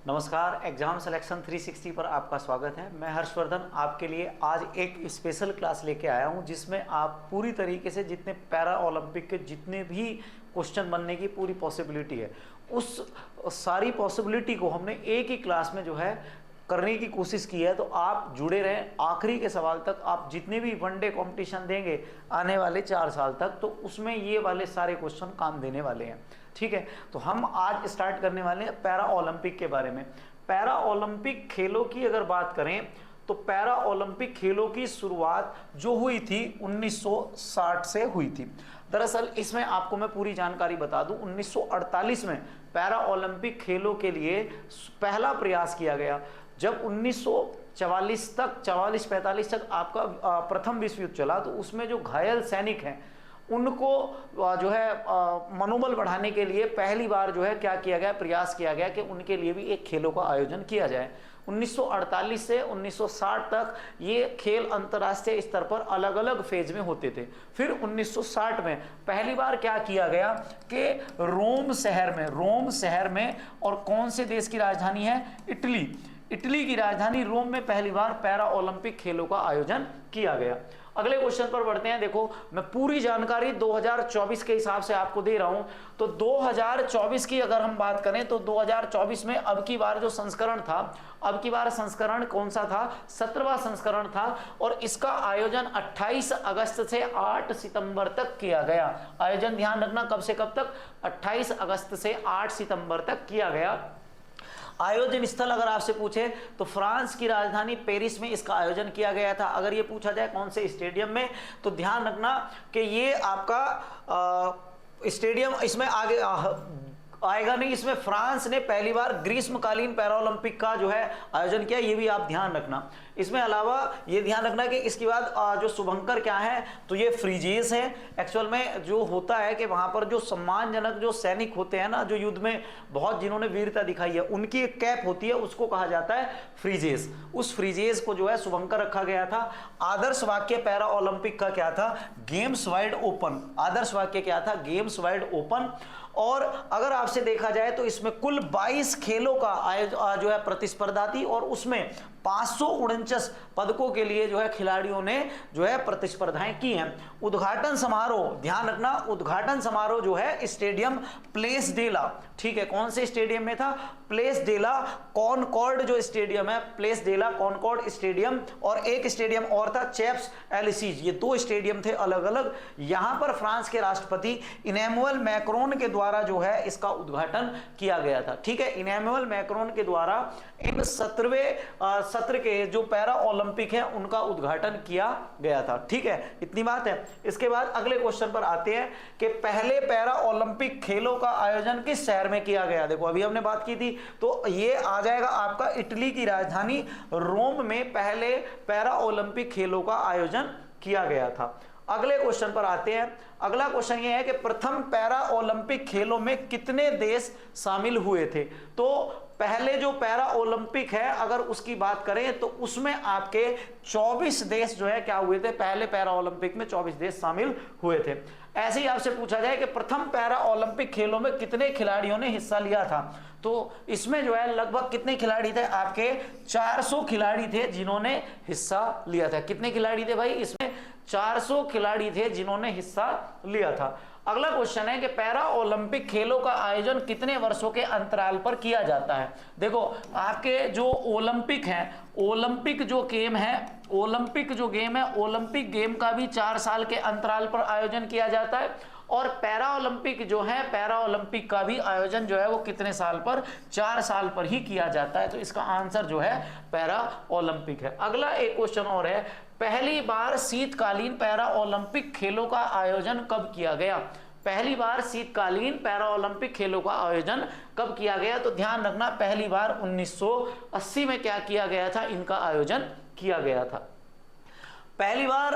नमस्कार, exam selection 360 पर आपका स्वागत है। मैं हर्षवर्धन आपके लिए आज एक स्पेशल क्लास लेके आया हूं जिसमें आप पूरी तरीके से जितने पैरा ओलंपिक के जितने भी क्वेश्चन बनने की पूरी पॉसिबिलिटी है, उस सारी पॉसिबिलिटी को हमने एक ही क्लास में जो है करने की कोशिश की है। तो आप जुड़े रहें आखिरी के सवाल तक। आप जितने भी वनडे कंपटीशन देंगे आने वाले 4 साल तक, तो उसमें ये वाले सारे क्वेश्चन काम देने वाले हैं। ठीक है, तो हम आज स्टार्ट करने वाले हैं पैरा ओलंपिक के बारे में। पैरा ओलंपिक खेलों की अगर बात करें तो पैरा ओलंपिक खेलों की शुरुआत जो हुई थी 1960 से हुई थी। दरअसल इसमें आपको मैं पूरी जानकारी बता दूं, 1948 में पैरा ओलंपिक खेलों के लिए पहला प्रयास किया गया। जब 1944 तक 44-45 तक आपका प्रथम विश्व युद्ध चला, तो उसमें जो घायल सैनिक हैं उनको जो है मनोबल बढ़ाने के लिए पहली बार जो है क्या किया गया, प्रयास किया गया कि उनके लिए भी एक खेलों का आयोजन किया जाए। 1948 से 1960 तक ये खेल अंतर्राष्ट्रीय स्तर पर अलग अलग फेज में होते थे। फिर 1960 में पहली बार क्या किया गया कि रोम शहर में, और कौन से देश की राजधानी है, इटली की राजधानी रोम में पहली बार पैरा ओलंपिक खेलों का आयोजन किया गया। अगले क्वेश्चन पर बढ़ते हैं। देखो, मैं पूरी जानकारी 2024 के हिसाब से आपको दे रहा हूं। तो 2024 की अगर हम बात करें तो 2024 में अब की बार जो संस्करण था, अब की बार संस्करण कौन सा था, 17वां संस्करण था, और इसका आयोजन 28 अगस्त से 8 सितंबर तक किया गया। आयोजन ध्यान रखना कब से कब तक, 28 अगस्त से 8 सितंबर तक किया गया। आयोजन स्थल अगर आपसे पूछे तो फ्रांस की राजधानी पेरिस में इसका आयोजन किया गया था। अगर ये पूछा जाए कौन से स्टेडियम में, तो ध्यान रखना कि ये आपका स्टेडियम इसमें आगे आएगा नहीं। इसमें फ्रांस ने पहली बार ग्रीष्मकालीन पैरा ओलंपिक का जो है आयोजन किया, ये भी आप ध्यान रखना। इसमें अलावा ये ध्यान रखना कि इसके बाद जो शुभंकर क्या है, तो ये फ्रीजेस है। एक्चुअल में जो होता है कि वहां पर जो सम्मानजनक जो सैनिक होते हैं ना, जो युद्ध में बहुत जिन्होंने वीरता दिखाई है, उनकी एक कैप होती है, उसको कहा जाता है फ्रीजेस। उस फ्रीजेस को जो है शुभंकर रखा गया था। आदर्श वाक्य पैरा ओलंपिक का क्या था, गेम्स वाइड ओपन। आदर्श वाक्य क्या था, गेम्स वाइड ओपन। और अगर आपसे देखा जाए तो इसमें कुल 22 खेलों का जो है प्रतिस्पर्धा थी, और उसमें 549 पदकों के लिए जो है खिलाड़ियों ने जो है प्रतिस्पर्धाएं की हैं। उद्घाटन समारोह ध्यान रखना, उद्घाटन समारोह जो है स्टेडियम प्लेस डेला, ठीक है, कौन से स्टेडियम में था, प्लेस डेला कॉनकॉर्ड जो स्टेडियम है, प्लेस डेला कॉनकॉर्ड स्टेडियम, और एक स्टेडियम और था चैप्स एलिसीज। ये 2 स्टेडियम थे अलग अलग। यहां पर फ्रांस के राष्ट्रपति इमैनुअल मैक्रोन के द्वारा जो है इसका उद्घाटन किया गया था। ठीक है, इमैनुअल मैक्रोन के द्वारा इन 17वें सत्र के जो पैरा ओलंपिक है उनका उद्घाटन किया गया था। ठीक है, इतनी बात है। इसके बाद अगले क्वेश्चन पर आते हैं कि पहले पैरा ओलंपिक खेलों का आयोजन किस शहर में किया गया। देखो, अभी हमने बात की थी, तो ये आ जाएगा आपका इटली की राजधानी रोम में पहले पैरा ओलंपिक खेलों का आयोजन किया गया था। अगले क्वेश्चन पर आते हैं। अगला क्वेश्चन ये है कि प्रथम पैरा ओलंपिक खेलों में कितने देश शामिल हुए थे। तो पहले जो पैरा ओलंपिक है अगर उसकी बात करें तो उसमें आपके 24 देश जो है क्या हुए थे, पहले पैरा ओलंपिक में 24 देश शामिल हुए थे। ऐसे ही आपसे पूछा जाए कि प्रथम पैरा ओलंपिक खेलों में कितने खिलाड़ियों ने हिस्सा लिया था, तो इसमें जो है लगभग कितने खिलाड़ी थे, आपके 400 खिलाड़ी थे जिन्होंने हिस्सा लिया था। कितने खिलाड़ी थे भाई, इसमें 400 खिलाड़ी थे जिन्होंने हिस्सा लिया था। अगला क्वेश्चन है कि पैरा ओलंपिक खेलों का आयोजन कितने वर्षों के अंतराल पर किया जाता है। देखो, आपके जो ओलंपिक है, ओलंपिक जो गेम है, ओलंपिक जो गेम है, ओलंपिक गेम का भी 4 साल के अंतराल पर आयोजन किया जाता है, और पैरा ओलंपिक जो है, पैरा ओलंपिक का भी आयोजन जो है वो कितने साल पर, 4 साल पर ही किया जाता है। तो इसका आंसर जो है पैरा ओलंपिक है। अगला एक क्वेश्चन और है, पहली बार शीतकालीन पैरा ओलंपिक खेलों का आयोजन कब किया गया। पहली बार शीतकालीन पैरा ओलंपिक खेलों का आयोजन कब किया गया, तो ध्यान रखना पहली बार 1980 में क्या किया गया था, इनका आयोजन किया गया था। पहली बार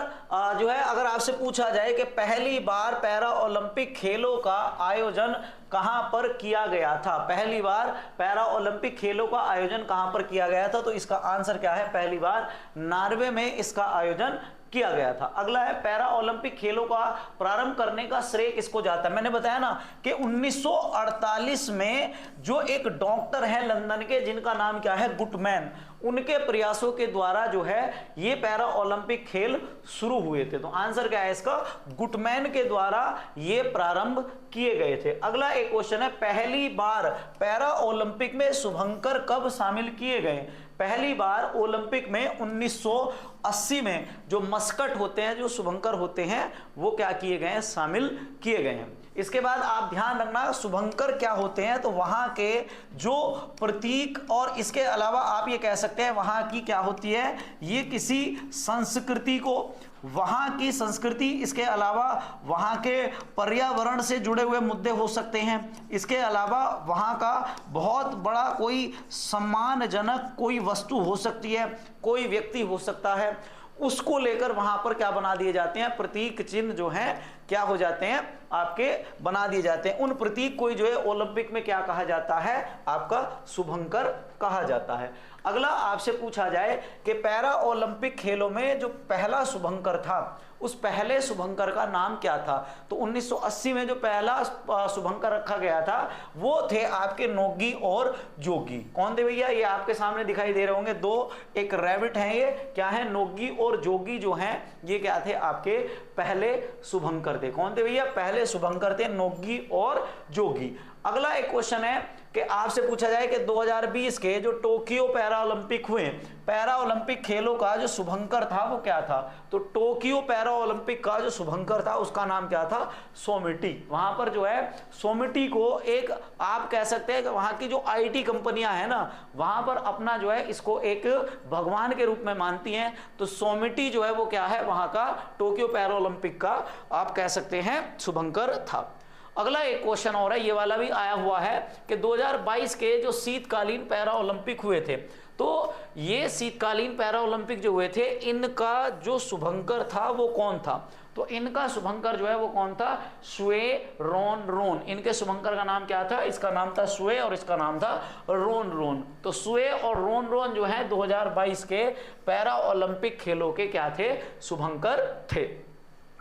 जो है अगर आपसे पूछा जाए कि पहली बार पैरा ओलंपिक खेलों का आयोजन कहां पर किया गया था, पहली बार पैरा ओलंपिक खेलों का आयोजन कहां पर किया गया था, तो इसका आंसर क्या है, पहली बार नॉर्वे में इसका आयोजन किया गया था। अगला है पैरा ओलंपिक खेलों का प्रारंभ करने का श्रेय किसको जाता है। मैंने बताया ना कि 1948 में जो एक डॉक्टर है लंदन के जिनका नाम क्या है, गुटमैन, उनके प्रयासों के द्वारा जो है ये पैरा ओलंपिक खेल शुरू हुए थे। तो आंसर क्या है इसका, गुटमैन के द्वारा ये प्रारंभ किए गए थे। अगला एक क्वेश्चन है, पहली बार पैरा ओलंपिक में शुभंकर कब शामिल किए गए। पहली बार ओलंपिक में 1980 में जो मस्कट होते हैं, जो शुभंकर होते हैं, वो क्या किए गए हैं, शामिल किए गए हैं। इसके बाद आप ध्यान रखना शुभंकर क्या होते हैं, तो वहां के जो प्रतीक और इसके अलावा आप ये कह सकते हैं वहां की क्या होती है, ये किसी संस्कृति को, वहां की संस्कृति, इसके अलावा वहां के पर्यावरण से जुड़े हुए मुद्दे हो सकते हैं, इसके अलावा वहां का बहुत बड़ा कोई सम्मानजनक कोई वस्तु हो सकती है, कोई व्यक्ति हो सकता है, उसको लेकर वहां पर क्या बना दिए जाते हैं, प्रतीक चिन्ह जो हैं क्या हो जाते हैं, आपके बना दिए जाते हैं। उन प्रतीक को जो है ओलंपिक में क्या कहा जाता है, आपका शुभंकर कहा जाता है। अगला आपसे पूछा जाए कि पैरा ओलंपिक खेलों में जो पहला शुभंकर था, उस पहले शुभंकर का नाम क्या था। तो 1980 में जो पहला शुभंकर रखा गया था वो थे आपके नोगी और जोगी। कौन थे भैया, ये आपके सामने दिखाई दे रहे होंगे, दो एक रैबिट हैं, ये क्या है, नोगी और जोगी जो हैं ये क्या थे, आपके पहले शुभंकर थे। कौन थे भैया, पहले शुभंकर थे नोगी और जोगी। अगला एक क्वेश्चन है कि आपसे पूछा जाए कि 2020 के जो टोक्यो पैरा ओलंपिक हुए, पैरा ओलंपिक खेलों का जो शुभंकर था वो क्या था। तो टोक्यो पैरा ओलंपिक का जो शुभंकर था उसका नाम क्या था, सोमिटी। वहां पर जो है सोमिटी को एक आप कह सकते हैं कि वहां की जो आईटी कंपनियां हैं ना, वहां पर अपना जो है इसको एक भगवान के रूप में मानती हैं। तो सोमिटी जो है वो क्या है, वहां का टोक्यो पैरा ओलंपिक का आप कह सकते हैं शुभंकर था। अगला एक क्वेश्चन और है, ये वाला भी आया हुआ है कि 2022 के जो शीतकालीन पैरा ओलंपिक हुए थे, तो ये शीतकालीन पैरा ओलंपिक जो हुए थे इनका जो शुभंकर था वो कौन था। तो इनका शुभंकर जो है वो कौन था, स्वे रोन रोन। इनके शुभंकर का नाम क्या था, इसका नाम था स्वे और इसका नाम था रोन रोन। तो स्वे और रोन रोन जो है 2022 के पैरा ओलंपिक खेलों के क्या थे, शुभंकर थे।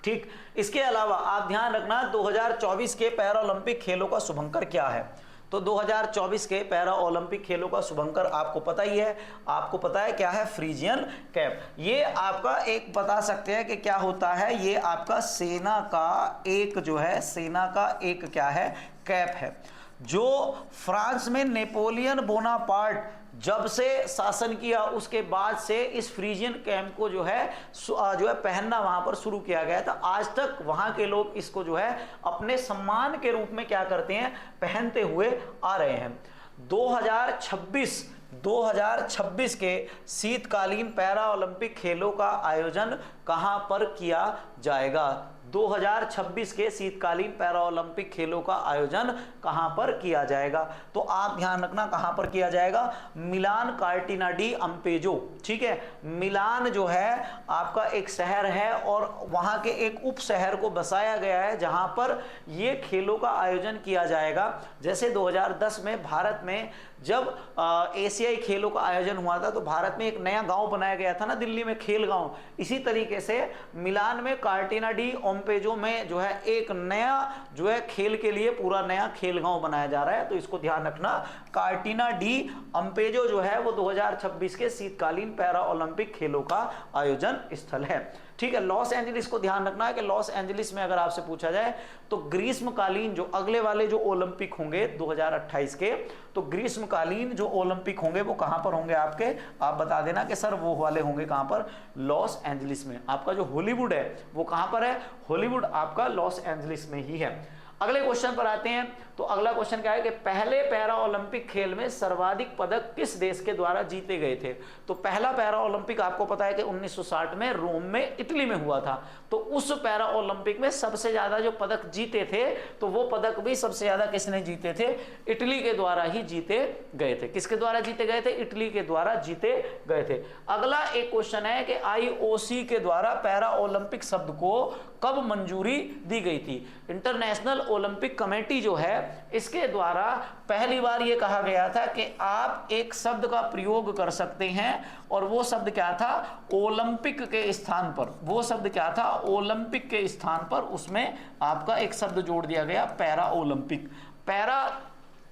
ठीक, इसके अलावा आप ध्यान रखना 2024 के पैरा ओलंपिक खेलों का शुभंकर क्या है। तो 2024 के पैरा ओलंपिक खेलों का शुभंकर आपको पता ही है, आपको पता है क्या है, फ्रीजियन कैप। ये आपका एक बता सकते हैं कि क्या होता है, ये आपका सेना का एक जो है, सेना का एक क्या है, कैप है, जो फ्रांस में नेपोलियन बोनापार्ट जब से शासन किया उसके बाद से इस फ्रीजियन कैप को जो है पहनना वहां पर शुरू किया गया था। आज तक वहां के लोग इसको जो है अपने सम्मान के रूप में क्या करते हैं, पहनते हुए आ रहे हैं। 2026 के शीतकालीन पैरा ओलंपिक खेलों का आयोजन कहां पर किया जाएगा। 2026 के शीतकालीन पैरा ओलंपिक खेलों का आयोजन कहां पर किया जाएगा। तो आप ध्यान रखना कहां पर किया जाएगा, मिलान कार्टिना डी अम्पेजो। ठीक है, मिलान जो है आपका एक शहर है और वहां के एक उप शहर को बसाया गया है जहां पर ये खेलों का आयोजन किया जाएगा। जैसे 2010 में भारत में जब एशियाई खेलों का आयोजन हुआ था तो भारत में एक नया गांव बनाया गया था ना, दिल्ली में खेल गांव। इसी तरीके से मिलान में कार्टिना डी अम्पेजो में जो है एक नया जो है खेल के लिए पूरा नया खेल गांव बनाया जा रहा है। तो इसको ध्यान रखना, कार्टिना डी अम्पेजो जो है वो 2026 के शीतकालीन पैरा ओलंपिक खेलों का आयोजन स्थल है। ठीक है, लॉस एंजलिस को ध्यान रखना है कि लॉस एंजलिस में अगर आपसे पूछा जाए तो ग्रीष्मकालीन जो अगले वाले जो ओलंपिक होंगे 2028 के, तो ग्रीष्मकालीन जो ओलंपिक होंगे वो कहां पर होंगे आपके, आप बता देना कि सर वो वाले होंगे कहां पर, लॉस एंजलिस में। आपका जो हॉलीवुड है वो कहां पर है, हॉलीवुड आपका लॉस एंजलिस में ही है। अगले क्वेश्चन पर आते हैं। तो अगला क्वेश्चन क्या है कि पहले पैरा ओलंपिक खेल में सर्वाधिक पदक किस देश के द्वारा जीते गए थे। तो पहला पैरा ओलंपिक आपको पता है कि 1960 में रोम में इटली में हुआ था। तो उस पैरा ओलंपिक में सबसे ज्यादा जो पदक जीते थे तो वो पदक भी सबसे ज्यादा किसने जीते थे, इटली के द्वारा ही जीते गए थे। किसके द्वारा जीते गए थे, इटली के द्वारा जीते गए थे। अगला एक क्वेश्चन है कि IOC के द्वारा पैरा ओलंपिक शब्द को कब मंजूरी दी गई थी। इंटरनेशनल ओलंपिक कमेटी जो है इसके द्वारा पहली बार ये कहा गया था कि आप एक शब्द का प्रयोग कर सकते हैं, और वो शब्द क्या था, ओलंपिक के स्थान पर, वो शब्द क्या था, ओलंपिक के स्थान पर उसमें आपका एक शब्द जोड़ दिया गया, पैरा ओलंपिक। पैरा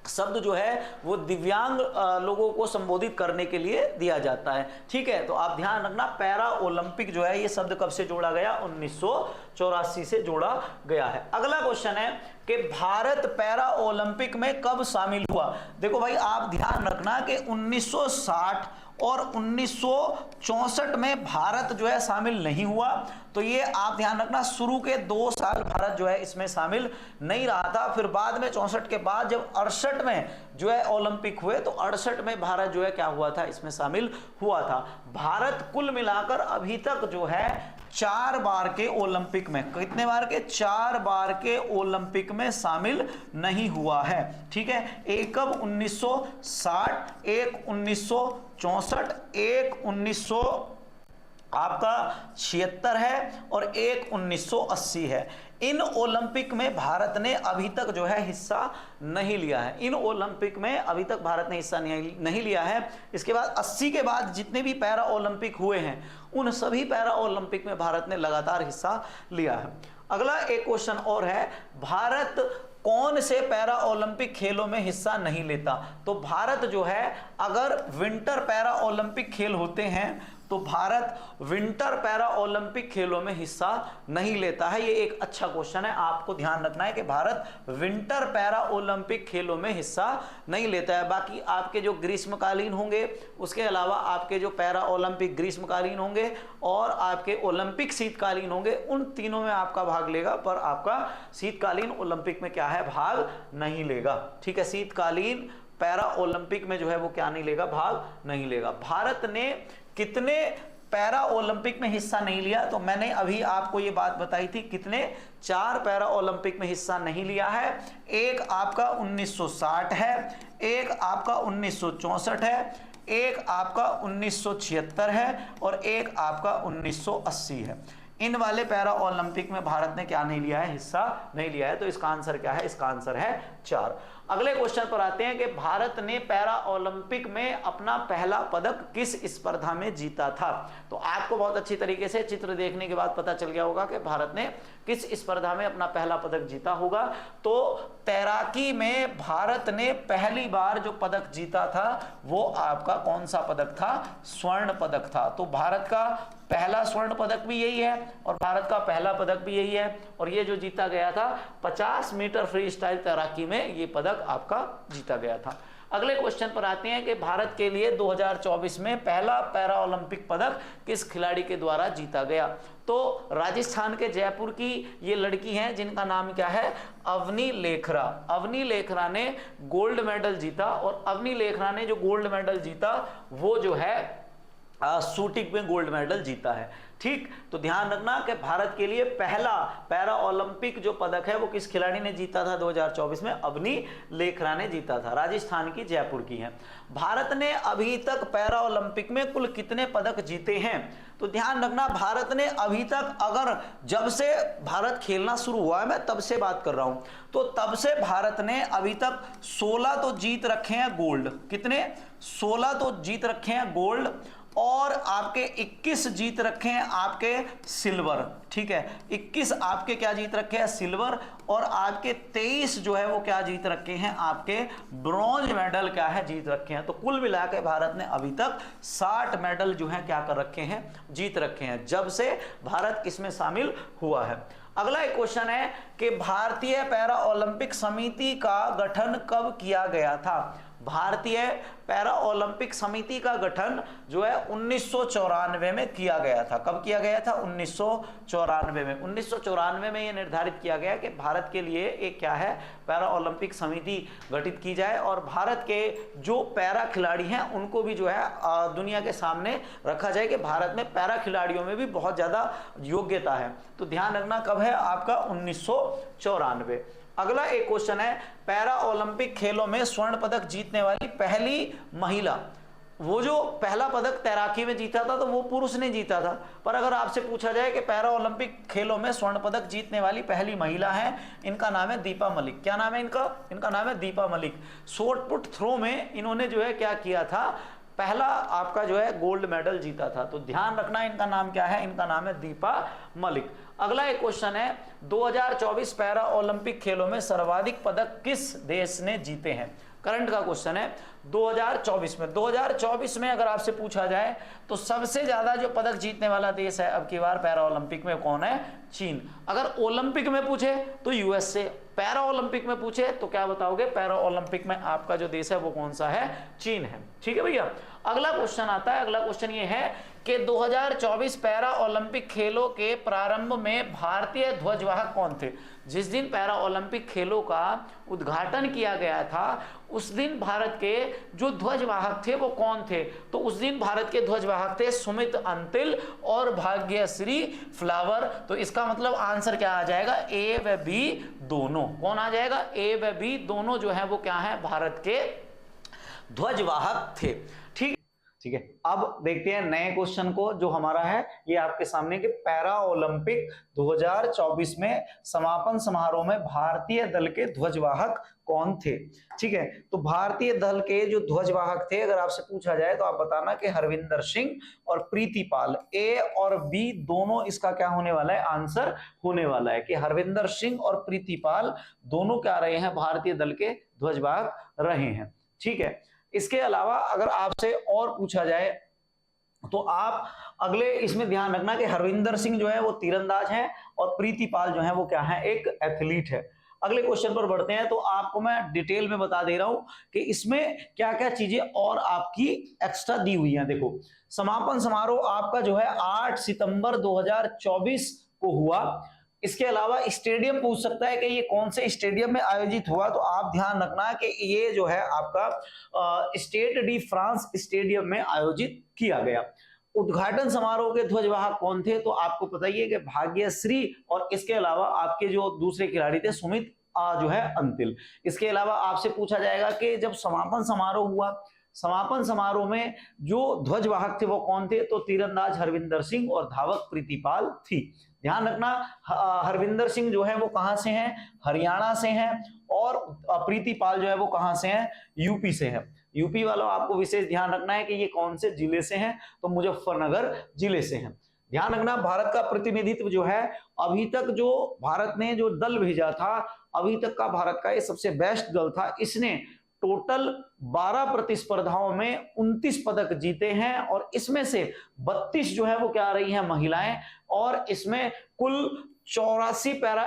शब्द जो है वो दिव्यांग लोगों को संबोधित करने के लिए दिया जाता है। ठीक है, तो आप ध्यान रखना, पैरा ओलंपिक जो है ये शब्द कब से जोड़ा गया, 1984 से जोड़ा गया है। अगला क्वेश्चन है कि भारत पैरा ओलंपिक में कब शामिल हुआ। देखो भाई, आप ध्यान रखना कि 1960 और 1964 में भारत जो है शामिल नहीं हुआ, तो ये आप ध्यान रखना, शुरू के 2 साल भारत जो है इसमें शामिल नहीं रहा था। फिर बाद में 64 के बाद जब 68 में जो है ओलंपिक हुए, तो 68 में भारत जो है क्या हुआ था, इसमें शामिल हुआ था। भारत कुल मिलाकर अभी तक जो है 4 बार के ओलंपिक में, कितने बार के, 4 बार के ओलंपिक में शामिल नहीं हुआ है। ठीक है, एक कब, 1960, एक 1964, एक 1976 है, और एक 1980 है। इन ओलंपिक में भारत ने अभी तक जो है हिस्सा नहीं लिया है, इन ओलंपिक में अभी तक भारत ने हिस्सा नहीं लिया है। इसके बाद 80 के बाद जितने भी पैरा ओलंपिक हुए हैं, उन सभी पैरा ओलंपिक में भारत ने लगातार हिस्सा लिया है। अगला एक क्वेश्चन और है, भारत कौन से पैरा ओलंपिक खेलों में हिस्सा नहीं लेता। तो भारत जो है, अगर विंटर पैरा ओलंपिक खेल होते हैं तो भारत विंटर पैरा ओलंपिक खेलों में हिस्सा नहीं लेता है। ये एक अच्छा क्वेश्चन है, आपको ध्यान रखना है कि भारत विंटर पैरा ओलंपिक खेलों में हिस्सा नहीं लेता है। बाकी आपके जो ग्रीष्मकालीन होंगे, उसके अलावा आपके जो पैरा ओलंपिक ग्रीष्मकालीन होंगे और आपके ओलंपिक शीतकालीन होंगे, उन तीनों में आपका भाग लेगा, पर आपका शीतकालीन ओलंपिक में क्या है, भाग नहीं लेगा। ठीक है, शीतकालीन पैरा ओलंपिक में जो है वो क्या नहीं लेगा, भाग नहीं लेगा। भारत ने कितने पैरा ओलंपिक में हिस्सा नहीं लिया, तो मैंने अभी आपको ये बात बताई थी, कितने, 4 पैरा ओलंपिक में हिस्सा नहीं लिया है। एक आपका 1960 है, एक आपका 1964 है, एक आपका 1976 है, और एक आपका 1980 है। इन वाले पैरा ओलंपिक में भारत ने क्या नहीं लिया है, हिस्सा नहीं लिया है। तो इसका आंसर क्या है, इसका आंसर है 4। अगले क्वेश्चन पर आते हैं कि भारत ने पैरा ओलंपिक में अपना पहला पदक किस स्पर्धा में जीता था। तो आपको बहुत अच्छी तरीके से चित्र देखने के बाद पता चल गया होगा कि भारत ने किस स्पर्धा में अपना पहला पदक जीता होगा। तो तैराकी में भारत ने पहली बार जो पदक जीता था वो आपका कौन सा पदक था, स्वर्ण पदक था। तो भारत का पहला स्वर्ण पदक भी यही है और भारत का पहला पदक भी यही है, और ये जो जीता गया था 50 मीटर फ्री स्टाइल तैराकी में ये पदक आपका जीता गया था। अगले क्वेश्चन पर आते हैं कि भारत के लिए 2024 में पहला पैरा ओलंपिक पदक किस खिलाड़ी के द्वारा जीता गया। तो राजस्थान के जयपुर की ये लड़की हैं जिनका नाम क्या है, अवनी लेखरा। अवनी लेखरा ने गोल्ड मेडल जीता, और अवनी लेखरा ने जो गोल्ड मेडल जीता वो जो है शूटिंग में गोल्ड मेडल जीता है। ठीक, तो ध्यान रखना कि भारत के लिए पहला पैरा ओलंपिक जो पदक है वो किस खिलाड़ी ने जीता था 2024 में, अवनी लेखरा ने जीता था, राजस्थान की जयपुर की है। भारत ने अभी तक पैरा ओलंपिक में कुल कितने पदक जीते हैं। तो ध्यान रखना, भारत ने अभी तक, अगर जब से भारत खेलना शुरू हुआ है, मैं तब से बात कर रहा हूं, तो तब से भारत ने अभी तक 16 तो जीत रखे हैं गोल्ड। कितने, 16 तो जीत रखे हैं गोल्ड, और आपके 21 जीत रखे हैं आपके सिल्वर। ठीक है, 21 आपके क्या जीत रखे हैं, सिल्वर, और आपके 23 जो है वो क्या जीत रखे हैं, आपके ब्रॉन्ज मेडल क्या है, जीत रखे हैं। तो कुल मिला के भारत ने अभी तक 60 मेडल जो है क्या कर रखे हैं, जीत रखे हैं, जब से भारत किसमें शामिल हुआ है। अगला एक क्वेश्चन है कि भारतीय पैरा ओलंपिक समिति का गठन कब किया गया था। भारतीय पैरा ओलंपिक समिति का गठन जो है 1994 में किया गया था। कब किया गया था, 1994 में। 1994 में यह निर्धारित किया गया कि भारत के लिए एक क्या है, पैरा ओलंपिक समिति गठित की जाए, और भारत के जो पैरा खिलाड़ी हैं उनको भी जो है दुनिया के सामने रखा जाए कि भारत में पैरा खिलाड़ियों में भी बहुत ज्यादा योग्यता है। तो ध्यान रखना कब है आपका, 1994। अगला एक क्वेश्चन है, पैरा ओलंपिक खेलों में स्वर्ण पदक जीतने वाली पहली महिला। वो जो पहला पदक तैराकी में जीता था तो वो पुरुष ने जीता था, पर अगर आपसे पूछा जाए कि पैरा ओलंपिक खेलों में स्वर्ण पदक जीतने वाली पहली महिला है, इनका नाम है दीपा मलिक। क्या नाम है इनका नाम है Deepa Malik. Shot put throw में इन्होंने जो है क्या किया था, पहला आपका जो है गोल्ड मेडल जीता था। तो ध्यान रखना इनका नाम क्या है, इनका नाम है दीपा मलिक। अगला एक क्वेश्चन है, 2024 पैरा ओलंपिक खेलों में सर्वाधिक पदक किस देश ने जीते हैं। करंट का क्वेश्चन है 2024 में अगर आपसे पूछा जाए तो सबसे ज्यादा जो पदक जीतने वाला देश है अब की बार पैरा ओलंपिक में कौन है, चीन। अगर ओलंपिक में पूछे तो यूएसए, पैरा ओलंपिक में पूछे तो क्या बताओगे, पैरा ओलंपिक में आपका जो देश है वो कौन सा है, चीन है। ठीक है भैया। अगला क्वेश्चन आता है, अगला क्वेश्चन ये है कि 2024 पैरा ओलंपिक खेलों के प्रारंभ में भारतीय ध्वजवाहक कौन थे। जिस दिन पैरा ओलंपिक खेलों का उद्घाटन किया गया था उस दिन भारत के जो ध्वजवाहक थे वो कौन थे, तो उस दिन भारत के ध्वजवाहक थे सुमित अंतिल और भाग्यश्री फ्लावर। तो इसका मतलब आंसर क्या आ जाएगा, ए व बी दोनों। कौन आ जाएगा, ए व बी दोनों जो है वो क्या है, भारत के ध्वजवाहक थे। ठीक है। अब देखते हैं नए क्वेश्चन को जो हमारा है ये आपके सामने कि पैरा ओलंपिक 2024 में समापन समारोह में भारतीय दल के ध्वजवाहक कौन थे। ठीक है, तो भारतीय दल के जो ध्वजवाहक थे अगर आपसे पूछा जाए तो आप बताना कि हरविंदर सिंह और प्रीति पाल। ए और बी दोनों इसका क्या होने वाला है, आंसर होने वाला है कि हरविंदर सिंह और प्रीति पाल दोनों क्या रहे हैं, भारतीय दल के ध्वजवाहक रहे हैं। ठीक है। इसके अलावा अगर आपसे और पूछा जाए तो आप अगले इसमें ध्यान रखना कि हरविंदर सिंह जो है वो तीरंदाज हैं और प्रीति पाल जो है वो क्या है, एक एथलीट है। अगले क्वेश्चन पर बढ़ते हैं। तो आपको मैं डिटेल में बता दे रहा हूं कि इसमें क्या क्या चीजें और आपकी एक्स्ट्रा दी हुई हैं। देखो, समापन समारोह आपका जो है 8 सितंबर 2024 को हुआ। इसके अलावा स्टेडियम पूछ सकता है कि ये कौन से स्टेडियम में आयोजित हुआ, तो आप ध्यान रखना कि ये जो है आपका स्टेड डी फ्रांस स्टेडियम में आयोजित किया गया। उद्घाटन समारोह के ध्वजवाहक कौन थे, तो आपको पता ही है कि भाग्यश्री और इसके अलावा आपके जो दूसरे खिलाड़ी थे सुमित जो है अंतिल। इसके अलावा आपसे पूछा जाएगा कि जब समापन समारोह हुआ, समापन समारोह में जो ध्वजवाहक थे वो कौन थे, तो तीरंदाज हरविंदर सिंह और धावक प्रीति पाल थी। ध्यान रखना हरविंदर सिंह जो है वो कहां से हैं, हरियाणा से हैं, और प्रीति पाल जो है वो कहां से हैं, यूपी से है। यूपी वालों आपको विशेष ध्यान रखना है कि ये कौन से जिले से हैं, तो मुजफ्फरनगर जिले से हैं। ध्यान रखना भारत का प्रतिनिधित्व जो है अभी तक जो भारत ने जो दल भेजा था अभी तक का भारत का ये सबसे बेस्ट दल था। इसने टोटल 12 प्रतिस्पर्धाओं में 29 पदक जीते हैं और इसमें से 32 जो है वो क्या रही हैं, महिलाएं, और इसमें कुल 84 पैरा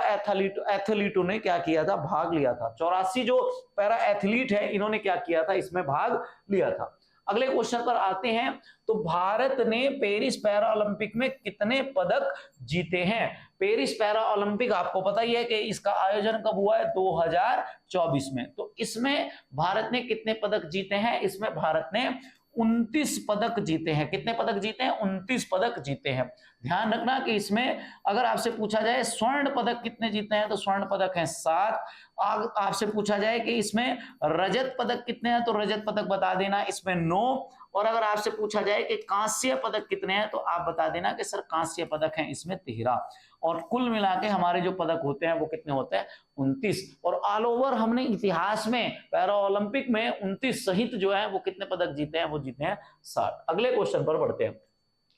एथलीटों ने क्या किया था, भाग लिया था। 84 जो पैरा एथलीट है इन्होंने क्या किया था, इसमें भाग लिया था। अगले क्वेश्चन पर आते हैं। तो भारत ने पेरिस पैरा ओलंपिक में कितने पदक जीते हैं। पेरिस पैरा ओलंपिक आपको पता ही है कि इसका आयोजन कब हुआ है, 2024 में। तो इसमें भारत ने कितने पदक जीते हैं, इसमें भारत ने 29 पदक जीते हैं। कितने पदक जीते हैं, 29 पदक जीते हैं। ध्यान रखना कि इसमें अगर आपसे पूछा जाए स्वर्ण पदक कितने जीते हैं, तो स्वर्ण पदक हैं 7। आपसे पूछा जाए कि इसमें रजत पदक कितने हैं, तो रजत पदक बता देना, इसमें 9। और अगर आपसे पूछा जाए कि कांस्य पदक कितने हैं, तो आप बता देना कि सर कांस्य पदक हैं इसमें 13। और कुल मिला के हमारे जो पदक होते हैं वो कितने होते हैं, 29। और ऑल ओवर हमने इतिहास में पैरा ओलंपिक में 29 सहित जो है वो कितने पदक जीते हैं, वो जीते हैं 60। अगले क्वेश्चन पर बढ़ते हैं।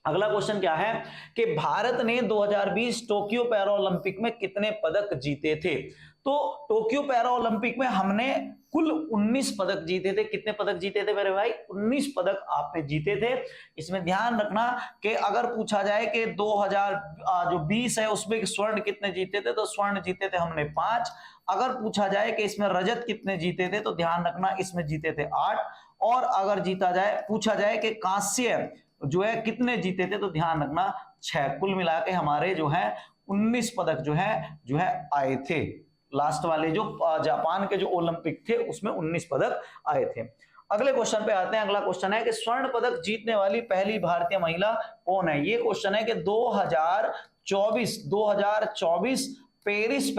अगला क्वेश्चन क्या है कि भारत ने 2020 टोक्यो पैरा ओलंपिक में कितने पदक जीते थे। तो टोक्यो पैरा ओलंपिक में हमने कुल 19 पदक जीते थे। कितने पदक जीते थे मेरे भाई, 19 पदक आपने जीते थे। इसमें ध्यान रखना कि अगर पूछा जाए कि 2020 है उसमें स्वर्ण कितने जीते थे, तो स्वर्ण जीते थे हमने 5। अगर पूछा जाए कि इसमें रजत कितने जीते थे, तो ध्यान रखना इसमें जीते थे 8। और अगर पूछा जाए कि कांस्य जो है कितने जीते थे, तो ध्यान रखना 6। कुल मिला के हमारे जो है 19 पदक जो है आए थे। लास्ट वाले जो जापान के जो ओलंपिक थे उसमें 19 पदक आए थे। अगले क्वेश्चन पे आते हैं। अगला क्वेश्चन है कि स्वर्ण पदक जीतने वाली पहली भारतीय महिला कौन है। ये क्वेश्चन है कि 2024 पेरिस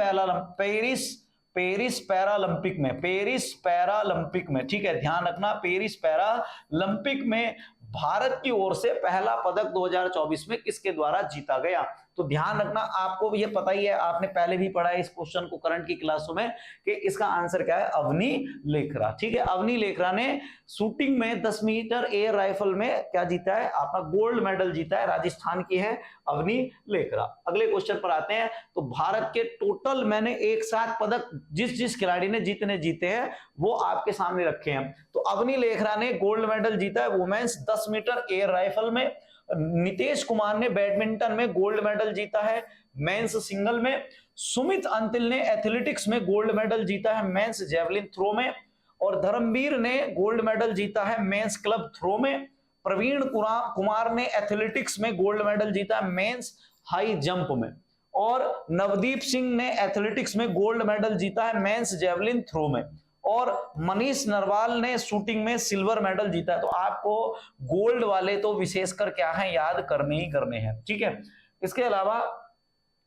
पेरिस पैरालंपिक में, पेरिस पैरालंपिक में, ठीक है, ध्यान रखना, पेरिस पैरालंपिक में भारत की ओर से पहला पदक 2024 में किसके द्वारा जीता गया? तो ध्यान रखना, आपको ये पता ही है, आपने पहले भी पढ़ा है इस क्वेश्चन को करंट की क्लासों में, कि इसका आंसर क्या है? अवनी लेखरा। ठीक है, अवनी लेखरा ने शूटिंग में 10 मीटर एयर राइफल में क्या जीता है? आपका गोल्ड मेडल जीता है, राजस्थान की है अवनी लेखरा। अगले क्वेश्चन पर आते हैं। तो भारत के टोटल मैंने एक साथ पदक जिस जिस खिलाड़ी ने जितने जीते हैं वो आपके सामने रखे हैं। तो अवनी लेखरा ने गोल्ड मेडल जीता है वुमेन्स 10 मीटर एयर राइफल में। नितेश कुमार ने बैडमिंटन में गोल्ड मेडल जीता है मेंस सिंगल में। सुमित अंतिल ने एथलेटिक्स में गोल्ड मेडल जीता है मेंस जेवलिन थ्रो में। और धर्मवीर ने गोल्ड मेडल जीता है मेंस क्लब थ्रो में। प्रवीण कुमार ने एथलेटिक्स में गोल्ड मेडल जीता है मेंस हाई जंप में। और नवदीप सिंह ने एथलेटिक्स में गोल्ड मेडल जीता है मेंस जेवलिन थ्रो में। और मनीष नरवाल ने शूटिंग में सिल्वर मेडल जीता है। तो आपको गोल्ड वाले तो विशेषकर क्या है, याद करने ही करने हैं। ठीक है, इसके अलावा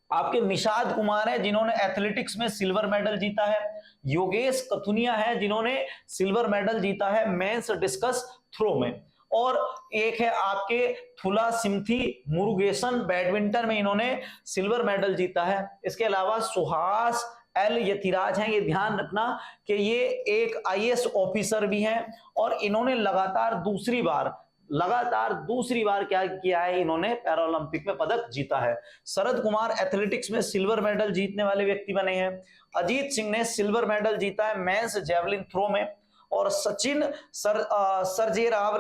आपके निषाद कुमार है जिन्होंने एथलेटिक्स में सिल्वर मेडल जीता है। योगेश कथुनिया है जिन्होंने सिल्वर मेडल जीता है मेंस डिस्कस थ्रो में। और एक है आपके थुला सिमथी मुरुगेसन, बैडमिंटन में इन्होंने सिल्वर मेडल जीता है। इसके अलावा सुहास एल यतिराज हैं, ये ध्यान रखना कि ये एक आईएएस ऑफिसर भी हैं और इन्होंने लगातार दूसरी बार क्या किया है, इन्होंने पैरालंपिक में पदक जीता है। शरद कुमार एथलेटिक्स में सिल्वर मेडल जीतने वाले व्यक्ति बने हैं। अजीत सिंह ने सिल्वर मेडल जीता है मेंस जेवलिन थ्रो में। और सचिन सर्जेराव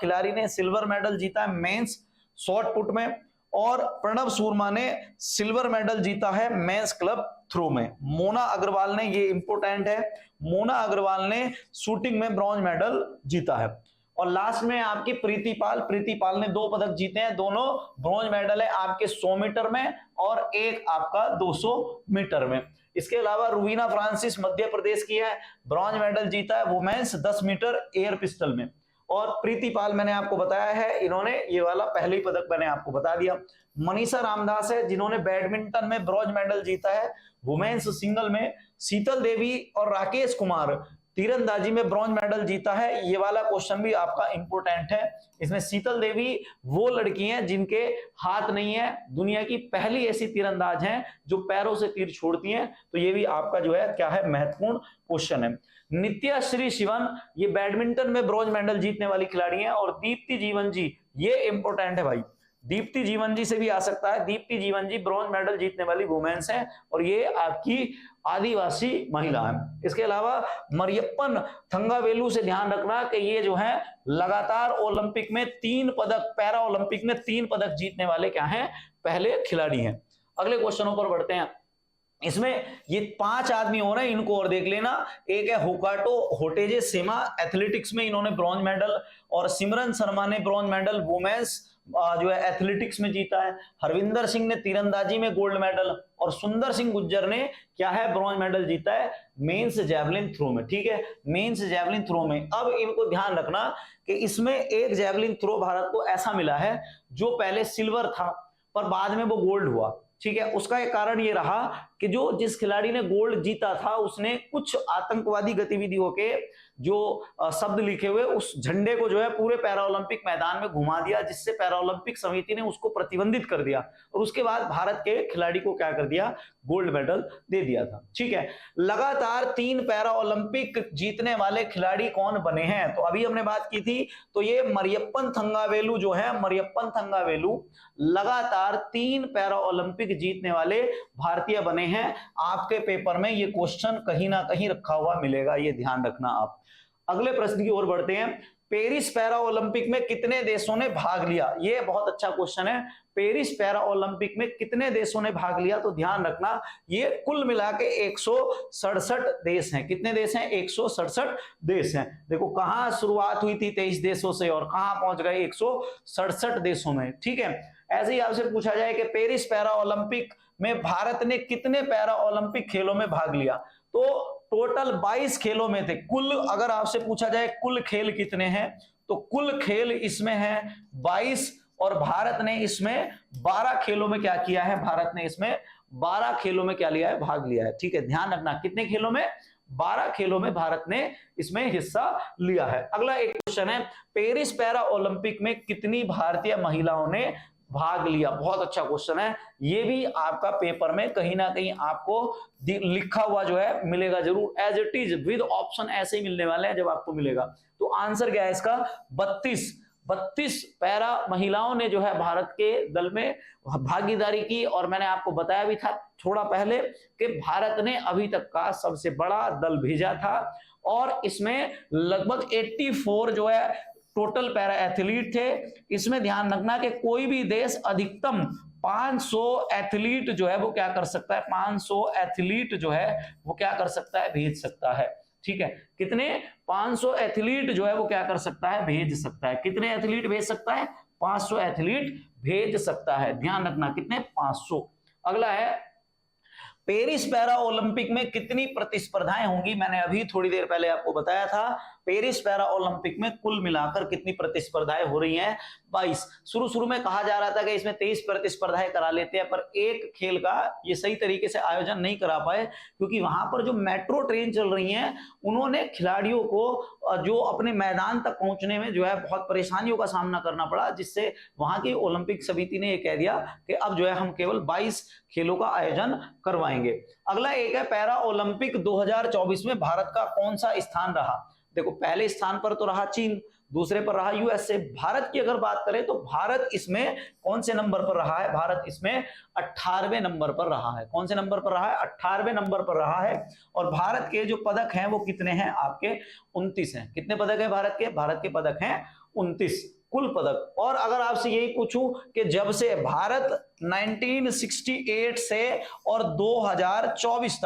खिलाड़ी ने सिल्वर मेडल जीता है मेंस शॉट पुट में। और प्रणव शर्मा ने सिल्वर मेडल जीता है मेंस क्लब थ्रो में। मोना अग्रवाल ने, ये इंपोर्टेंट है, मोना अग्रवाल ने शूटिंग में ब्रॉन्ज मेडल जीता है। और लास्ट में आपकी प्रीतिपाल ने 2 पदक जीते हैं, दोनों ब्रॉन्ज मेडल है, आपके 100 मीटर में और एक आपका 200 मीटर में। इसके अलावा रुवीना फ्रांसिस मध्य प्रदेश की है, ब्रॉन्ज मेडल जीता है वुमेन्स 10 मीटर एयर पिस्टल में। और प्रीतिपाल मैंने आपको बताया है, इन्होंने ये वाला पहले ही पदक मैंने आपको बता दिया। मनीषा रामदास है जिन्होंने बैडमिंटन में ब्रॉन्ज मेडल जीता है वुमेन्स सिंगल में। शीतल देवी और राकेश कुमार तीरंदाजी में ब्रॉन्ज मेडल जीता है। ये वाला क्वेश्चन भी आपका इंपोर्टेंट है। इसमें शीतल देवी वो लड़की हैं जिनके हाथ नहीं है, दुनिया की पहली ऐसी तीरंदाज हैं जो पैरों से तीर छोड़ती हैं। तो ये भी आपका जो है क्या है, महत्वपूर्ण क्वेश्चन है। नित्या श्री शिवन ये बैडमिंटन में ब्रॉन्ज मेडल जीतने वाली खिलाड़ी हैं। और दीप्ति जीवन जी, ये इंपोर्टेंट है भाई, दीप्ति जीवन जी से भी आ सकता है। दीप्ति जीवन जी ब्रॉन्ज मेडल जीतने वाली वुमेन्स हैं और ये आपकी आदिवासी महिला है। इसके अलावा मरियप्पन थंगावेलु से ध्यान रखना कि ये जो है लगातार ओलंपिक में 3 पदक, पैरा ओलंपिक में 3 पदक जीतने वाले क्या हैं, पहले खिलाड़ी हैं। अगले क्वेश्चनों पर बढ़ते हैं। इसमें ये 5 आदमी हो रहे हैं, इनको और देख लेना। एक है हुकाटो होटेजे सेमा, एथलेटिक्स में इन्होंने ब्रॉन्ज मेडल। और सिमरन शर्मा ने ब्रॉन्ज मेडल वुमेन्स जो है एथलेटिक्स में जीता है। हरविंदर सिंह ने तीरंदाजी में गोल्ड मेडल। और सुंदर सिंह गुज्जर ने क्या है, ब्रॉन्ज मेडल जीता है मेंस जेवलिन थ्रो में। ठीक है, मेंस जेवलिन थ्रो में। अब इनको ध्यान रखना कि इसमें एक जेवलिन थ्रो भारत को ऐसा मिला है जो पहले सिल्वर था पर बाद में वो गोल्ड हुआ। ठीक है, उसका एक कारण ये रहा कि जिस खिलाड़ी ने गोल्ड जीता था उसने कुछ आतंकवादी गतिविधियों के जो शब्द लिखे हुए उस झंडे को जो है पूरे पैरालंपिक मैदान में घुमा दिया, जिससे पैरालंपिक समिति ने उसको प्रतिबंधित कर दिया। और उसके बाद भारत के खिलाड़ी को क्या कर दिया, गोल्ड मेडल दे दिया था। ठीक है, लगातार 3 पैरा ओलंपिक जीतने वाले खिलाड़ी कौन बने हैं? तो अभी हमने बात की थी, तो ये मरियप्पन थंगावेलु जो है, मरियप्पन थंगावेलु लगातार 3 पैरा ओलंपिक जीतने वाले भारतीय बने हैं। आपके पेपर में ये क्वेश्चन कहीं ना कहीं रखा हुआ मिलेगा, ये ध्यान रखना आप। अगले प्रश्न की ओर बढ़ते हैं। पेरिस पैरा ओलंपिक में कितने देशों ने भाग लिया? ये बहुत अच्छा क्वेश्चन है। पेरिस पैरा ओलंपिक में कितने देशों ने भाग लिया? तो ध्यान रखना, ये कुल मिला के 167 देश हैं। कितने देश हैं? 167 देश हैं। देखो कहां शुरुआत हुई थी 23 देशों से और कहां पहुंच गए 167 देशों में। ठीक है, ऐसे ही आपसे पूछा जाए कि पेरिस पैरा ओलंपिक में भारत ने कितने पैरा ओलंपिक खेलों में भाग लिया? तो टोटल 22 खेलों में थे। कुल अगर आपसे पूछा जाए कुल खेल कितने हैं, तो कुल खेल इसमें हैं 22 और भारत ने इसमें 12 खेलों में क्या किया है, भारत ने इसमें 12 खेलों में क्या लिया है, भाग लिया है। ठीक है, ध्यान रखना कितने खेलों में, 12 खेलों में भारत ने इसमें हिस्सा लिया है। अगला एक क्वेश्चन है, पेरिस पैरा ओलंपिक में कितनी भारतीय महिलाओं ने भाग लिया। बहुत अच्छा क्वेश्चन है, ये भी आपका पेपर में कहीं ना कहीं आपको लिखा हुआ जो है मिलेगा जरूर, as it is with option ऐसे ही मिलने वाले हैं जब आपको मिलेगा। तो आंसर क्या है इसका, 32 पैरा महिलाओं ने जो है भारत के दल में भागीदारी की। और मैंने आपको बताया भी था थोड़ा पहले कि भारत ने अभी तक का सबसे बड़ा दल भेजा था और इसमें लगभग 84 जो है टोटल पैरा एथलीट थे। इसमें ध्यान रखना कि कोई भी देश अधिकतम 500 एथलीट जो है वो क्या कर सकता है, 500 एथलीट जो है वो क्या कर सकता है, भेज सकता है। ठीक है, कितने, 500 एथलीट जो है वो क्या कर सकता है, भेज सकता है। कितने एथलीट भेज सकता है, 500 एथलीट भेज सकता है। ध्यान रखना कितने, 500। अगला है, पेरिस पैरा ओलंपिक में कितनी प्रतिस्पर्धाएं होंगी। मैंने अभी थोड़ी देर पहले आपको बताया था पेरिस पैरा ओलंपिक में कुल मिलाकर कितनी प्रतिस्पर्धाएं हो रही हैं, 22। शुरू में कहा जा रहा था कि इसमें 23 प्रतिस्पर्धाएं करा लेते हैं, पर एक खेल का ये सही तरीके से आयोजन नहीं करा पाए क्योंकि वहां पर जो मेट्रो ट्रेन चल रही हैं उन्होंने खिलाड़ियों को जो अपने मैदान तक पहुंचने में जो है बहुत परेशानियों का सामना करना पड़ा, जिससे वहां की ओलंपिक समिति ने यह कह दिया कि अब जो है हम केवल 22 खेलों का आयोजन करवाएंगे। अगला एक है, पैरा ओलंपिक 2024 में भारत का कौन सा स्थान रहा। देखो, पहले स्थान पर तो रहा चीन, दूसरे पर रहा यूएसए। भारत की अगर बात करें तो भारत इसमें कौन से नंबर पर रहा है, भारत इसमें 18वें नंबर पर रहा है। कौन से नंबर पर रहा है, 18वें नंबर पर रहा है। और भारत के जो पदक हैं वो कितने हैं, आपके 29 हैं। कितने पदक हैं भारत के, भारत के पदक हैं 29 कुल पदक। और अगर आपसे यही पूछूं कि जब से भारत 1968 से और 2024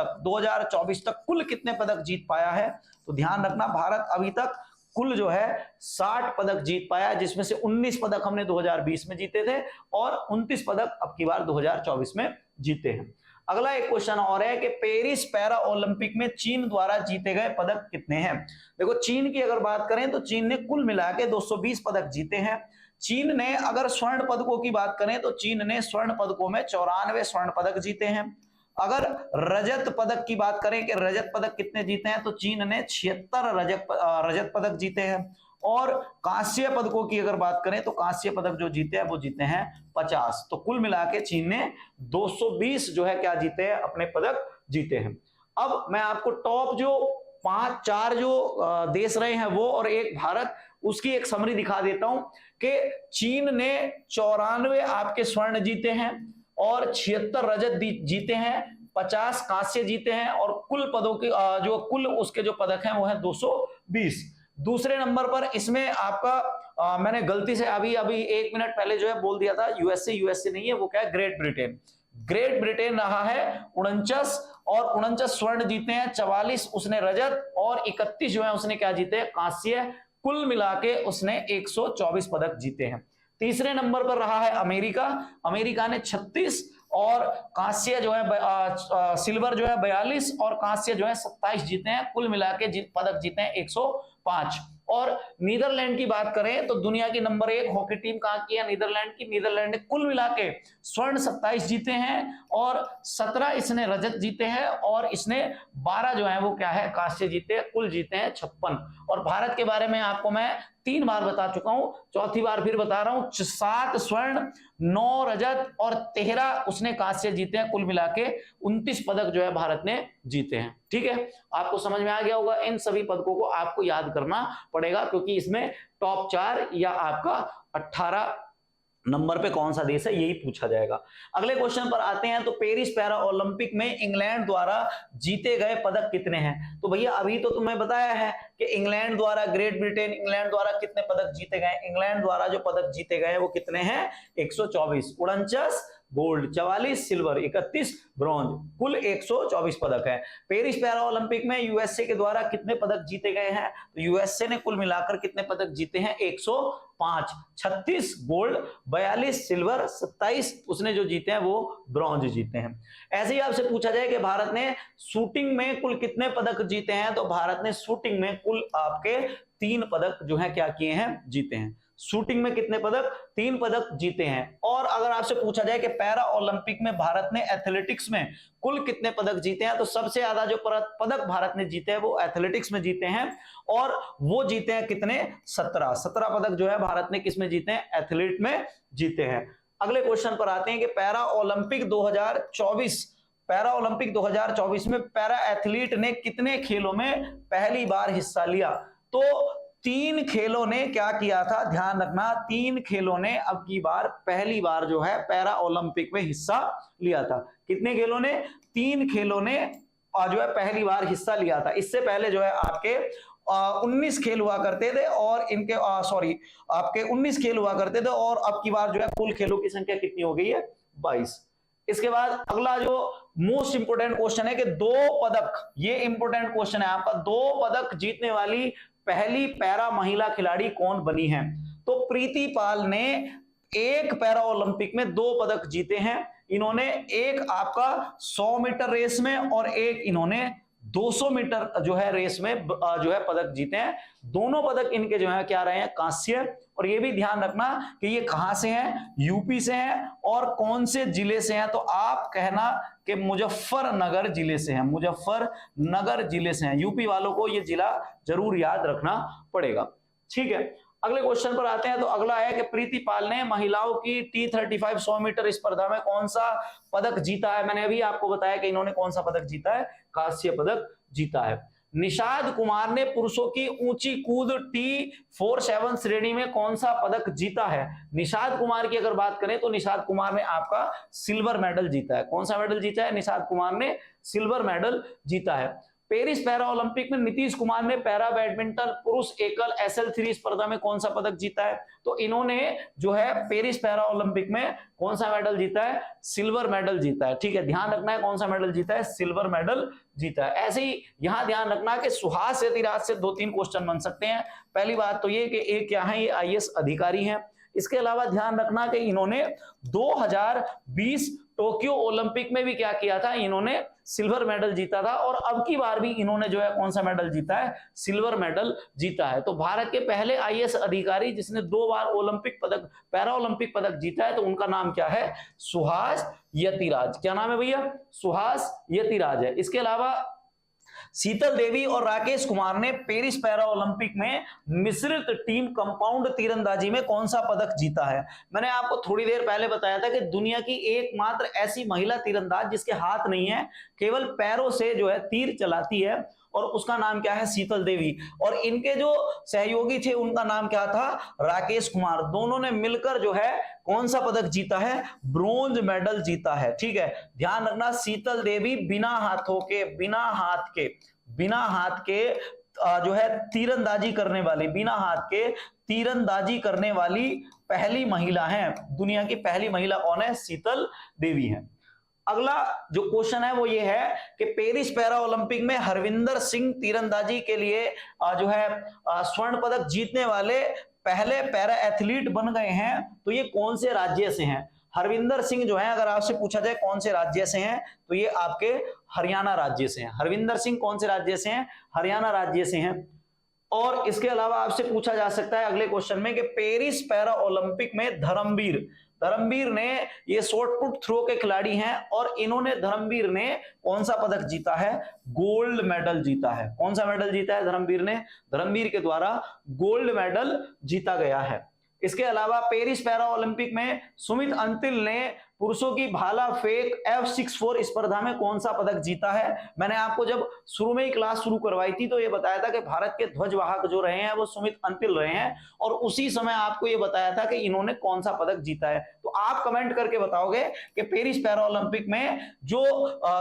तक कुल कितने पदक जीत पाया है, तो ध्यान रखना भारत अभी तक कुल जो है 60 पदक जीत पाया, जिसमें से 19 पदक हमने 2020 में जीते थे और 29 पदक अब की बार 2024 में जीते हैं। अगला एक क्वेश्चन और है कि पेरिस पैरा ओलंपिक में चीन द्वारा जीते गए पदक कितने हैं। देखो, चीन की अगर बात करें तो चीन ने कुल मिला के 220 पदक जीते हैं। चीन ने अगर स्वर्ण पदकों की बात करें तो चीन ने स्वर्ण पदकों में 94 स्वर्ण पदक जीते हैं। अगर रजत पदक की बात करें कि रजत पदक कितने जीते हैं, तो चीन ने 76 रजत पदक जीते हैं। और कांस्य पदकों की अगर बात करें तो कांस्य पदक जो जीते हैं वो जीते हैं 50। तो कुल मिला के चीन ने 220 जो है क्या जीते हैं, अपने पदक जीते हैं। अब मैं आपको टॉप जो 4 जो देश रहे हैं वो और एक भारत, उसकी एक समरी दिखा देता हूं कि चीन ने 94 आपके स्वर्ण जीते हैं और 76 रजत जीते हैं, 50 कांस्य जीते हैं और कुल पदों के जो कुल उसके जो पदक हैं वो है 220। दूसरे नंबर पर इसमें आपका मैंने गलती से अभी 1 मिनट पहले जो है बोल दिया था यूएसए नहीं है, वो क्या है, ग्रेट ब्रिटेन रहा है 49 और 49 स्वर्ण जीते हैं, 44 उसने रजत और 31 जो है उसने क्या जीते हैं, कांस्य। कुल मिला के उसने 124 पदक जीते हैं। तीसरे नंबर पर रहा है अमेरिका ने 36 और कांस्य जो है सिल्वर जो है 42 और कांस्य जो है 27 जीते हैं। कुल मिला के पदक जीते हैं 105। और नीदरलैंड की बात करें तो दुनिया की नंबर 1 हॉकी टीम कहां की है, नीदरलैंड की। नीदरलैंड ने कुल मिला के स्वर्ण 27 जीते हैं और 17 इसने रजत जीते हैं और इसने 12 जो है वो क्या है, कांस्य जीते हैं। कुल जीते हैं 56। और भारत के बारे में आपको मैं 3 बार बता चुका हूं, चौथी बार फिर बता रहा हूं, 7 स्वर्ण 9 रजत और 13 उसने कांस्य जीते हैं। कुल मिला के 29 पदक जो है भारत ने जीते हैं। ठीक है, आपको समझ में आ गया होगा। इन सभी पदकों को आपको याद करना पड़ेगा क्योंकि इसमें टॉप 4 या आपका 18 नंबर पे कौन सा देश है यही पूछा जाएगा। अगले क्वेश्चन पर आते हैं। तो पेरिस पैरा ओलंपिक में इंग्लैंड द्वारा जीते गए पदक कितने हैं। तो भैया अभी तो तुम्हें बताया है कि इंग्लैंड द्वारा, ग्रेट ब्रिटेन इंग्लैंड द्वारा कितने पदक जीते गए। इंग्लैंड द्वारा जो पदक जीते गए वो कितने हैं, 124, 49 गोल्ड, 44 सिल्वर, 31 ब्रॉन्ज, कुल 124 पदक है। पेरिस पैरा ओलंपिक में यूएसए के द्वारा कितने पदक जीते गए हैं, तो यूएसए ने कुल मिलाकर कितने पदक जीते हैं, 105, 36 गोल्ड, 42 सिल्वर, 27 उसने जो जीते हैं वो ब्रॉन्ज जीते हैं। ऐसे ही आपसे पूछा जाए कि भारत ने शूटिंग में कुल कितने पदक जीते हैं, तो भारत ने शूटिंग में कुल आपके 3 पदक जो है क्या किए हैं, जीते हैं। शूटिंग में कितने पदक, 3 पदक जीते हैं। और अगर आपसे पूछा जाए कि पैरा ओलंपिक में भारत ने एथलेटिक्स में कुल कितने पदक जीते हैं, तो सबसे ज्यादा जो पदक भारत ने जीते हैं वो एथलेटिक्स में जीते हैं, और वो जीते हैं कितने, 17 पदक जो है भारत ने किस में जीते हैं, एथलीट में जीते हैं। अगले क्वेश्चन पर आते हैं कि पैरा ओलंपिक 2024 में पैरा एथलीट ने कितने खेलों में पहली बार हिस्सा लिया। तो 3 खेलों ने क्या किया था, ध्यान रखना, 3 खेलों ने अब की बार पहली बार जो है पैरा ओलंपिक में हिस्सा लिया था। कितने खेलों ने, 3 खेलों ने जो है पहली बार हिस्सा लिया था। इससे पहले जो है आपके 19 खेल हुआ करते थे, और इनके आपके 19 खेल हुआ करते थे, और अब की बार जो है कुल खेलों की संख्या कितनी हो गई है, 22। इसके बाद अगला जो मोस्ट इंपोर्टेंट क्वेश्चन है कि 2 पदक, ये इंपोर्टेंट क्वेश्चन है आपका, 2 पदक जीतने वाली पहली पैरा महिला खिलाड़ी कौन बनी है। तो प्रीति पाल ने एक पैरा ओलंपिक में 2 पदक जीते हैं। इन्होंने एक आपका 100 मीटर रेस में और एक इन्होंने 200 मीटर जो है रेस में जो है पदक जीते हैं। दोनों पदक इनके जो है क्या रहे हैं, कांस्य। और ये भी ध्यान रखना कि ये कहां से हैं, यूपी से हैं, और कौन से जिले से हैं, तो आप कहना कि मुजफ्फरनगर जिले से हैं, मुजफ्फरनगर जिले से हैं। यूपी वालों को ये जिला जरूर याद रखना पड़ेगा, ठीक है। अगले क्वेश्चन पर आते हैं। तो अगला है कि प्रीति पाल ने महिलाओं की T35 100 मीटर स्पर्धा में कौन सा पदक जीता है। मैंने अभी आपको बताया कि इन्होंने कौन सा पदक जीता है, कांस्य पदक जीता है। निषाद कुमार ने पुरुषों की ऊंची कूद T47 श्रेणी में कौन सा पदक जीता है। निषाद कुमार की अगर बात करें तो निषाद कुमार ने आपका सिल्वर मेडल जीता है। कौन सा मेडल जीता है, निषाद कुमार ने सिल्वर मेडल जीता है। पेरिस पैरा ओलंपिक में नीतीश कुमार ने पैरा बैडमिंटन पुरुष एकल SL3 स्पर्धा में कौन सा पदक जीता है। तो इन्होंने जो है पेरिस पैरा ओलंपिक में कौन सा मेडल जीता है, सिल्वर मेडल जीता है, ठीक है। ध्यान रखना है कौन सा मेडल जीता है, सिल्वर मेडल जीता है। ऐसे ही यहां ध्यान रखना कि सुहास यतिराज से 2-3 क्वेश्चन बन सकते हैं। पहली बात तो ये कि एक क्या है, ये IAS अधिकारी हैं। इसके अलावा ध्यान रखना कि इन्होंने 2020 टोक्यो ओलंपिक में भी क्या किया था, इन्होंने सिल्वर मेडल जीता था, और अब की बार भी इन्होंने जो है कौन सा मेडल जीता है, सिल्वर मेडल जीता है। तो भारत के पहले IAS अधिकारी जिसने 2 बार ओलंपिक पदक, पैरा ओलंपिक पदक जीता है, तो उनका नाम क्या है, सुहास यतिराज। क्या नाम है भैया, सुहास यतिराज है। इसके अलावा शीतल देवी और राकेश कुमार ने पेरिस पैरा ओलंपिक में मिश्रित टीम कंपाउंड तीरंदाजी में कौन सा पदक जीता है। मैंने आपको थोड़ी देर पहले बताया था कि दुनिया की एकमात्र ऐसी महिला तीरंदाज जिसके हाथ नहीं है, केवल पैरों से जो है तीर चलाती है, और उसका नाम क्या है, शीतल देवी। और इनके जो सहयोगी थे उनका नाम क्या था, राकेश कुमार। दोनों ने मिलकर जो है कौन सा पदक जीता है, ब्रोंज मेडल जीता है, ठीक है। ध्यान रखना, शीतल देवी बिना हाथ के जो है तीरंदाजी करने वाली, बिना हाथ के तीरंदाजी करने वाली पहली महिला है। दुनिया की पहली महिला कौन है, शीतल देवी है। अगला जो क्वेश्चन है वो ये है कि पेरिस पैरा ओलंपिक में हरविंदर सिंह तीरंदाजी के लिए जो है स्वर्ण पदक जीतने वाले पहले पैरा एथलीट बन गए हैं। तो ये कौन से राज्य से हैं, हरविंदर सिंह जो है, अगर आपसे पूछा जाए कौन से राज्य से हैं, तो ये आपके हरियाणा राज्य से हैं। हरविंदर सिंह कौन से राज्य से हैं, हरियाणा राज्य से हैं। और इसके अलावा आपसे पूछा जा सकता है अगले क्वेश्चन में कि पेरिस पैरा ओलंपिक में धर्मवीर ने, ये शॉर्ट पुट थ्रो के खिलाड़ी हैं, और इन्होंने, धर्मवीर ने कौन सा पदक जीता है, गोल्ड मेडल जीता है। कौन सा मेडल जीता है धर्मवीर ने, धर्मवीर के द्वारा गोल्ड मेडल जीता गया है। इसके अलावा पेरिस पैरा ओलंपिक में सुमित अंतिल ने पुरुषों की भाला फेंक F64 स्पर्धा में कौन सा पदक जीता है। मैंने आपको जब शुरू में ही क्लास शुरू करवाई थी तो ये बताया था कि भारत के ध्वजवाहक जो रहे हैं वो सुमित अंतिल रहे हैं, और उसी समय आपको ये बताया था कि इन्होंने कौन सा पदक जीता है। तो आप कमेंट करके बताओगे कि पेरिस पैरा ओलंपिक में जो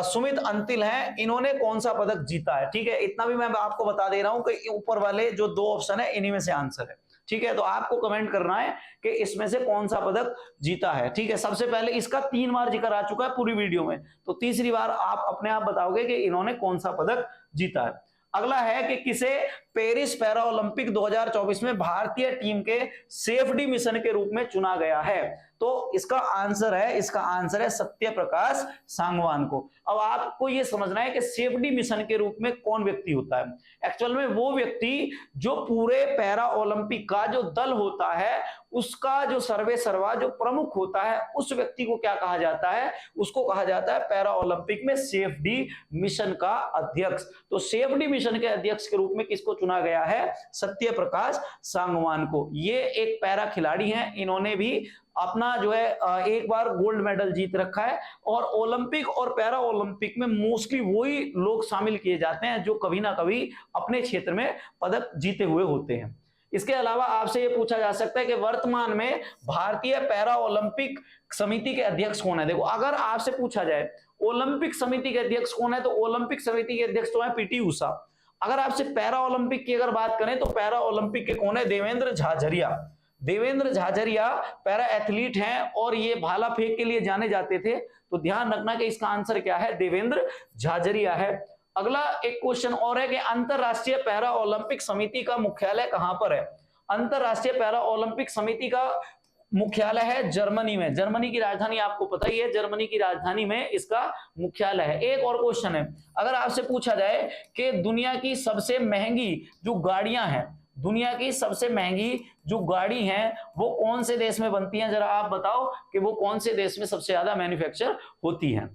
सुमित अंतिल हैं इन्होंने कौन सा पदक जीता है, ठीक है। इतना भी मैं आपको बता दे रहा हूं कि ऊपर वाले जो 2 ऑप्शन है इन्हीं में से आंसर है, ठीक है। तो आपको कमेंट करना है कि इसमें से कौन सा पदक जीता है, ठीक है। सबसे पहले इसका 3 बार जिक्र आ चुका है पूरी वीडियो में, तो तीसरी बार आप अपने आप बताओगे कि इन्होंने कौन सा पदक जीता है। अगला है कि किसे पेरिस पैरा ओलंपिक 2024 में भारतीय टीम के सेफ्टी मिशन के रूप में चुना गया है? तो इसका आंसर है सत्य प्रकाश सांगवान को। अब आपको यह समझना है कि सेफ्टी मिशन के रूप में कौन व्यक्ति होता है। एक्चुअल में वो व्यक्ति जो पूरे पैरा ओलंपिक का जो दल होता है उसका जो सर्वे सर्वा जो प्रमुख होता है उस व्यक्ति को क्या कहा जाता है? उसको कहा जाता है पैरा ओलंपिक में सेफ्टी मिशन का अध्यक्ष। तो सेफ्टी मिशन के अध्यक्ष के रूप में किसको चुना गया है? सत्य प्रकाश सांगवान को। ये एक पैरा खिलाड़ी हैं, इन्होंने भी अपना जो है एक बार गोल्ड मेडल जीत रखा है। और ओलंपिक और पैरा ओलंपिक में मोस्टली वही लोग शामिल किए जाते हैं जो कभी ना कभी अपने क्षेत्र में पदक जीते हुए होते हैं। इसके अलावा आपसे यह पूछा जा सकता है कि वर्तमान में भारतीय पैरा ओलंपिक समिति के अध्यक्ष कौन है? देखो, अगर आपसे पूछा जाए ओलंपिक समिति के अध्यक्ष कौन है, तो ओलंपिक समिति के अध्यक्ष तो है पीटी उषा। अगर आपसे पैरा ओलंपिक की अगर बात करें तो पैरा ओलंपिक के कौन है? देवेंद्र झाझरिया। देवेंद्र झाझरिया पैरा एथलीट हैं और ये भाला फेंक के लिए जाने जाते थे। तो ध्यान रखना कि इसका आंसर क्या है? देवेंद्र झाझरिया है। अगला एक क्वेश्चन और है कि अंतरराष्ट्रीय पैरा ओलंपिक समिति का मुख्यालय कहां पर है? अंतरराष्ट्रीय पैरा ओलंपिक समिति का मुख्यालय है जर्मनी में। जर्मनी की राजधानी आपको पता ही है, जर्मनी की राजधानी में इसका मुख्यालय है। एक और क्वेश्चन है, अगर आपसे पूछा जाए कि दुनिया की सबसे महंगी जो गाड़ियां हैं, दुनिया की सबसे महंगी जो गाड़ी हैं वो कौन से देश में बनती हैं, जरा आप बताओ कि वो कौन से देश में सबसे ज्यादा मैन्युफैक्चर होती हैं।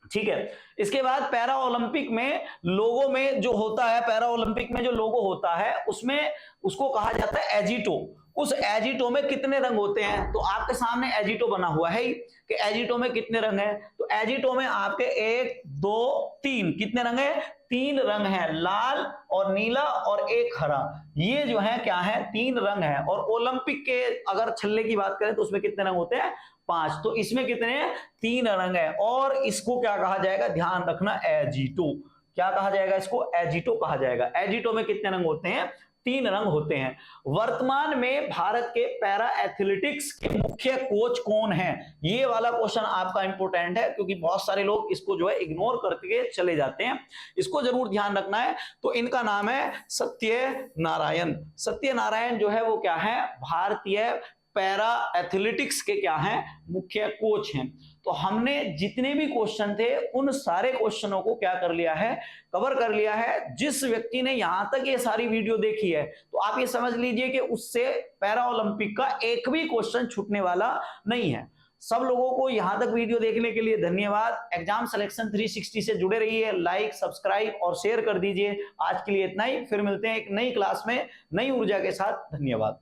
ठीक है, इसके बाद पैरा ओलंपिक में लोगो में जो होता है, पैरा ओलंपिक में जो लोगो होता है उसमें उसको कहा जाता है एजिटो। उस एजिटो में कितने रंग होते हैं? तो आपके सामने एजिटो बना हुआ है कि एजिटो में कितने रंग हैं। तो एजिटो में आपके 1 2 3 कितने रंग है? 3 रंग है, लाल और नीला और एक हरा। ये जो है क्या है? 3 रंग है। और ओलंपिक के अगर छल्ले की बात करें तो उसमें कितने रंग होते हैं? 5। तो इसमें कितने हैं? 3 रंग है। और इसको क्या कहा जाएगा? ध्यान रखना, एजिटो। क्या कहा जाएगा? इसको एजिटो कहा जाएगा। एजिटो में कितने रंग होते हैं? 3 रंग होते हैं। वर्तमान में भारत के पैरा एथलेटिक्स के मुख्य कोच कौन है? ये वाला क्वेश्चन आपका इंपोर्टेंट है क्योंकि बहुत सारे लोग इसको जो है इग्नोर करके चले जाते हैं। इसको जरूर ध्यान रखना है। तो इनका नाम है सत्यनारायण। सत्यनारायण जो है वो क्या है? भारतीय पैरा एथलेटिक्स के क्या हैं? मुख्य कोच हैं। तो हमने जितने भी क्वेश्चन थे उन सारे क्वेश्चनों को क्या कर लिया है? कवर कर लिया है। जिस व्यक्ति ने यहां तक ये सारी वीडियो देखी है तो आप ये समझ लीजिए कि उससे पैरा ओलंपिक का एक भी क्वेश्चन छूटने वाला नहीं है। सब लोगों को यहां तक वीडियो देखने के लिए धन्यवाद। एग्जाम सिलेक्शन 360 से जुड़े रहिए, लाइक सब्सक्राइब और शेयर कर दीजिए। आज के लिए इतना ही, फिर मिलते हैं एक नई क्लास में नई ऊर्जा के साथ। धन्यवाद।